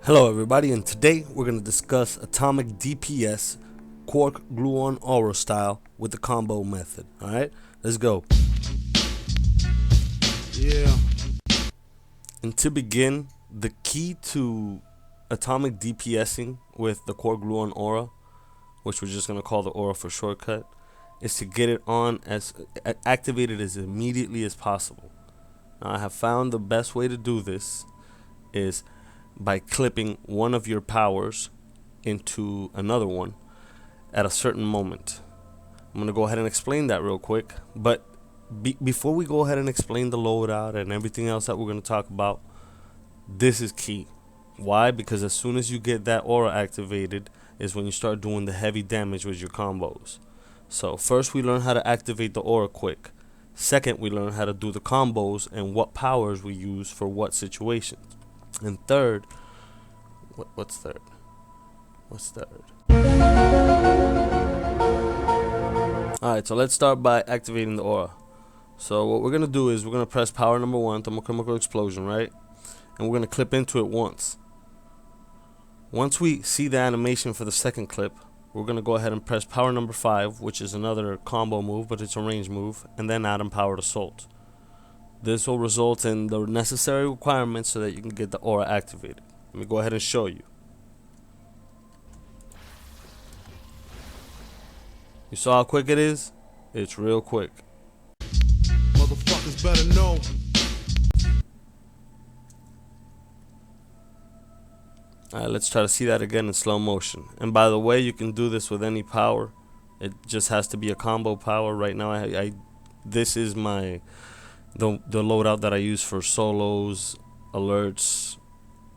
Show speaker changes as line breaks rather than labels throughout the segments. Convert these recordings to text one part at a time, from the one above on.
Hello everybody, and today we're going to discuss atomic DPS Quark Glu-On aura style with the combo method. Alright, let's go.
Yeah.
And to begin, the key to atomic DPSing with the Quark Glu-On aura, which we're just going to call the aura for shortcut, is to get it on as activated as immediately as possible. Now, I have found the best way to do this is by clipping one of your powers into another one at a certain moment. I'm going to go ahead and explain that real quick, but before we go ahead and explain the loadout and everything else that we're going to talk about, this is key. Why? Because as soon as you get that aura activated is when you start doing the heavy damage with your combos. So first we learn how to activate the aura quick. Second, we learn how to do the combos and what powers we use for what situations. And third, what's third? Alright, so let's start by activating the aura. So what we're going to do is we're going to press power number 1, thermochemical explosion, right? And we're going to clip into it once. Once we see the animation for the second clip, we're going to go ahead and press power number 5, which is another combo move, but it's a range move, and then add empowered assault. This will result in the necessary requirements so that you can get the aura activated. Let me go ahead and show you. You saw how quick it is? It's real quick.
Motherfuckers better know.
Alright, let's try to see that again in slow motion. And by the way, you can do this with any power. It just has to be a combo power. Right now, this is my the loadout that I use for solos, alerts,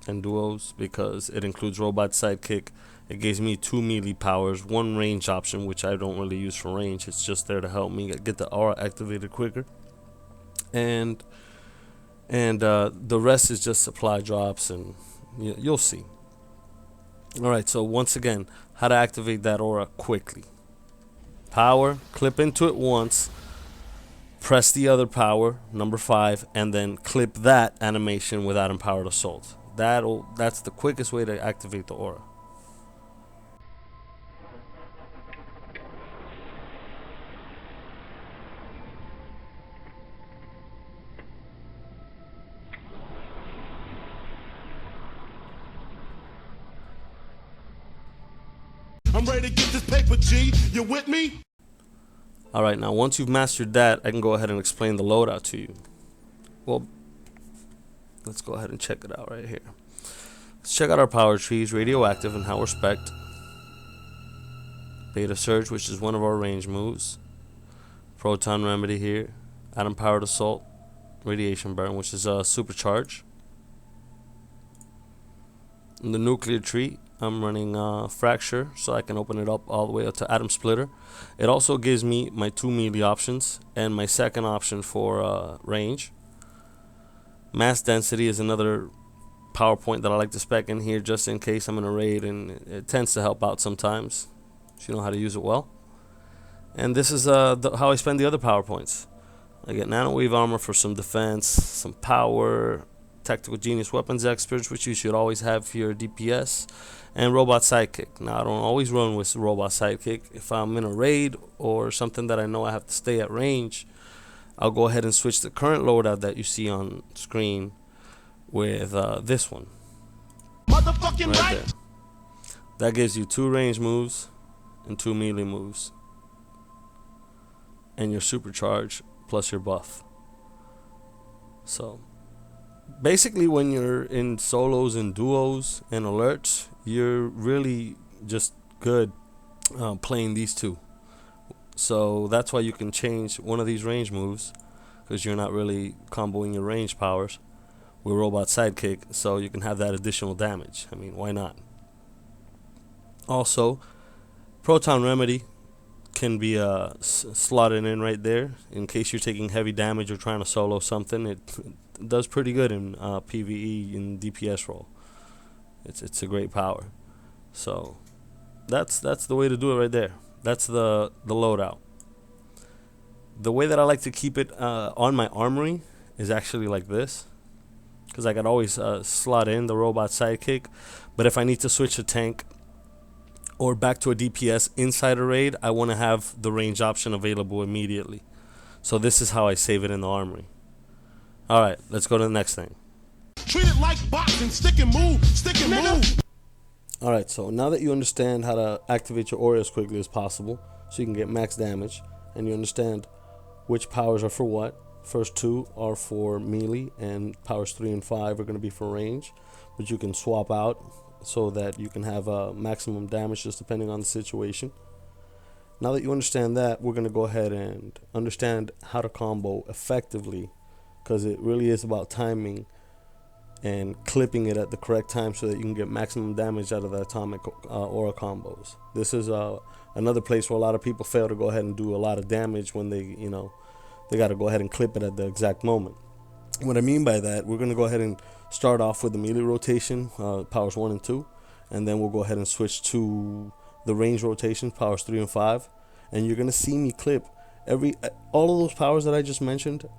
and duos, because it includes robot sidekick. It gives me 2 melee powers, 1 range option, which I don't really use for range. It's just there to help me get the aura activated quicker. And the rest is just supply drops, and you'll see. Alright, so once again, how to activate that aura quickly. Power, clip into it once, press the other power, number 5, and then clip that animation without empowered assault. That's the quickest way to activate the aura.
I'm ready to get this paper, G. You with me?
Alright, now once you've mastered that, I can go ahead and explain the loadout to you. Well, let's go ahead and check it out right here. Let's check out our power trees, radioactive and how we're spec'd. Beta surge, which is one of our range moves. Proton remedy here. Atom powered assault. Radiation burn, which is a supercharge. In the nuclear tree, I'm running fracture, so I can open it up all the way up to atom splitter. It also gives me my 2 melee options and my second option for range. Mass density is another PowerPoint that I like to spec in here just in case I'm in a raid, and it tends to help out sometimes if you know how to use it well. And this is how I spend the other PowerPoints. I get nanowave armor for some defense, some power, tactical genius weapons experts, which you should always have for your DPS, and robot sidekick. Now, I don't always run with robot sidekick. If I'm in a raid or something that I know I have to stay at range, I'll go ahead and switch the current loadout that you see on screen with this one.
Motherfucking
right there. That gives you 2 range moves and 2 melee moves, and your supercharge plus your buff. So basically, when you're in solos and duos and alerts, you're really just good playing these two. So that's why you can change one of these range moves, because you're not really comboing your range powers with robot sidekick, so you can have that additional damage. I mean, why not? Also, proton remedy can be slotted in right there in case you're taking heavy damage or trying to solo something. It does pretty good in PvE in DPS role. It's a great power. So that's the way to do it right there. That's the loadout. The way that I like to keep it on my armory is actually like this. because I could always slot in the robot sidekick. But if I need to switch a tank or back to a DPS inside a raid, I want to have the range option available immediately. So this is how I save it in the armory. Alright, let's go to the next thing.
Treat it like boxing, stick and move, stick and move.
Alright, so now that you understand how to activate your aura as quickly as possible so you can get max damage, and you understand which powers are for what. First two are for melee, and powers 3 and 5 are going to be for range, but you can swap out so that you can have maximum damage just depending on the situation. Now that you understand that, we're going to go ahead and understand how to combo effectively, because it really is about timing and clipping it at the correct time so that you can get maximum damage out of the atomic aura combos. This is another place where a lot of people fail to go ahead and do a lot of damage when they got to go ahead and clip it at the exact moment. What I mean by that, we're going to go ahead and start off with the melee rotation, powers 1 and 2, and then we'll go ahead and switch to the range rotation, powers 3 and 5, and you're going to see me clip all of those powers that I just mentioned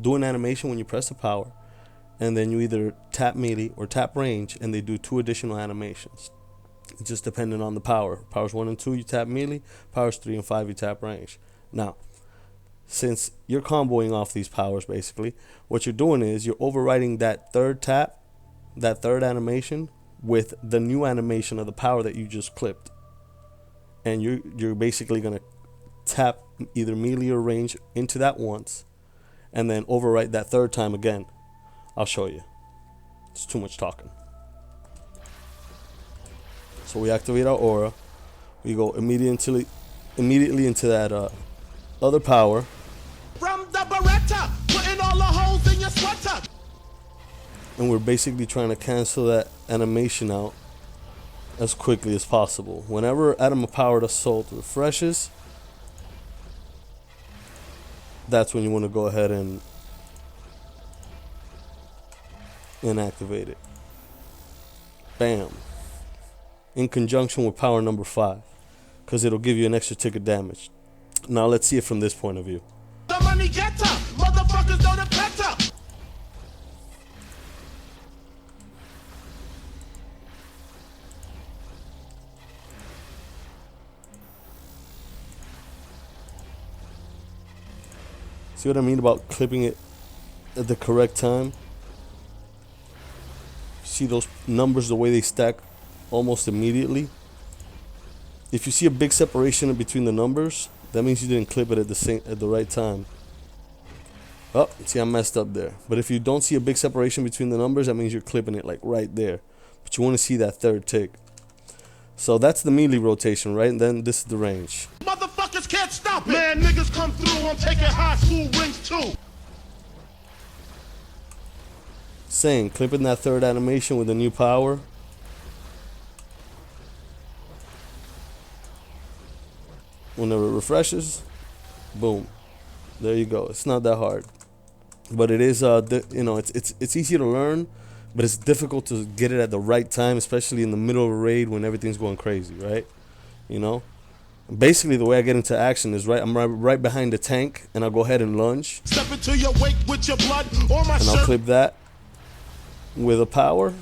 do an animation when you press the power, and then you either tap melee or tap range, and they do 2 additional animations. It's just depending on the power. Powers 1 and 2 you tap melee, powers 3 and 5 you tap range. Now, since you're comboing off these powers, basically, what you're doing is you're overriding that third tap, that third animation, with the new animation of the power that you just clipped. And you're basically going to tap either melee or range into that once, and then overwrite that third time again. I'll show you. It's too much talking. So we activate our aura. We go immediately into that other power.
From the Beretta, putting all the holes in your sweater.
And we're basically trying to cancel that animation out as quickly as possible. Whenever Atom of Powered Assault refreshes, that's when you want to go ahead and activate it. Bam. In conjunction with power number 5, because it'll give you an extra tick of damage. Now let's see it from this point of view.
The money getter, motherfuckers know the petter.
See what I mean about clipping it at the correct time? See those numbers, the way they stack almost immediately? If you see a big separation between the numbers, that means you didn't clip it at the right time. Oh, see, I messed up there. But if you don't see a big separation between the numbers, that means you're clipping it like right there. But you want to see that third tick. So that's the melee rotation, right? And then this is the range.
Motherfuckers can't stop it. Man, niggas come through, I'm taking high school rings too.
Same, clipping that third animation with a new power. Whenever it refreshes, boom, there you go. It's not that hard, but it is it's easy to learn, but it's difficult to get it at the right time, especially in the middle of a raid when everything's going crazy, right? Basically the way I get into action is I'm right behind the tank, and I'll go ahead and lunge,
Step into your wake with your blood or my
and I'll
shirt.
clip that with a power,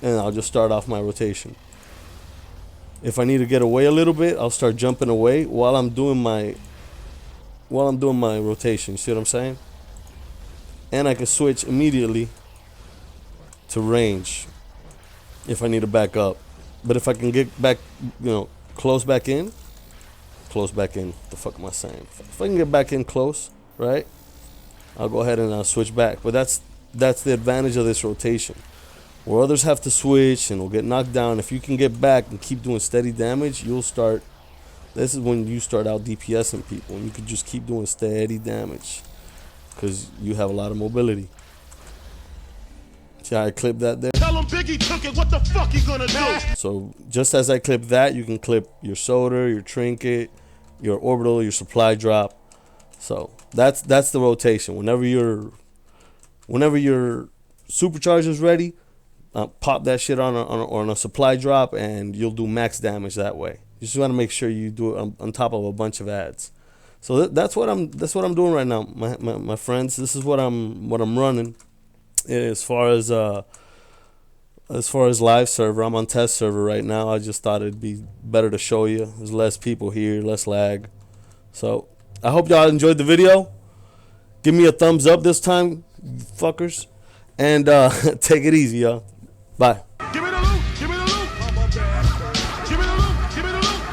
and I'll just start off my rotation. If I need to get away a little bit, I'll start jumping away while I'm doing my rotation. See what I'm saying? And I can switch immediately to range if I need to back up. But if I can get back, close back in. The fuck am I saying? If I can get back in close, right? I'll go ahead and switch back. But that's the advantage of this rotation. Where others have to switch and will get knocked down, if you can get back and keep doing steady damage, this is when you start out DPSing people, and you can just keep doing steady damage because you have a lot of mobility. See how I clipped that there?
Tell him Biggie took it, what the fuck he gonna do?
So just as I clip that, you can clip your soda, your trinket, your orbital, your supply drop. So that's the rotation. Whenever your supercharger's ready, pop that shit on a supply drop, and you'll do max damage that way. You just want to make sure you do it on top of a bunch of ads. So that's what I'm doing right now, my friends. This is what I'm running. As far as live server, I'm on test server right now. I just thought it'd be better to show you. There's less people here, less lag. So I hope y'all enjoyed the video. Give me a thumbs up this time, fuckers. And take it easy, y'all. Bye.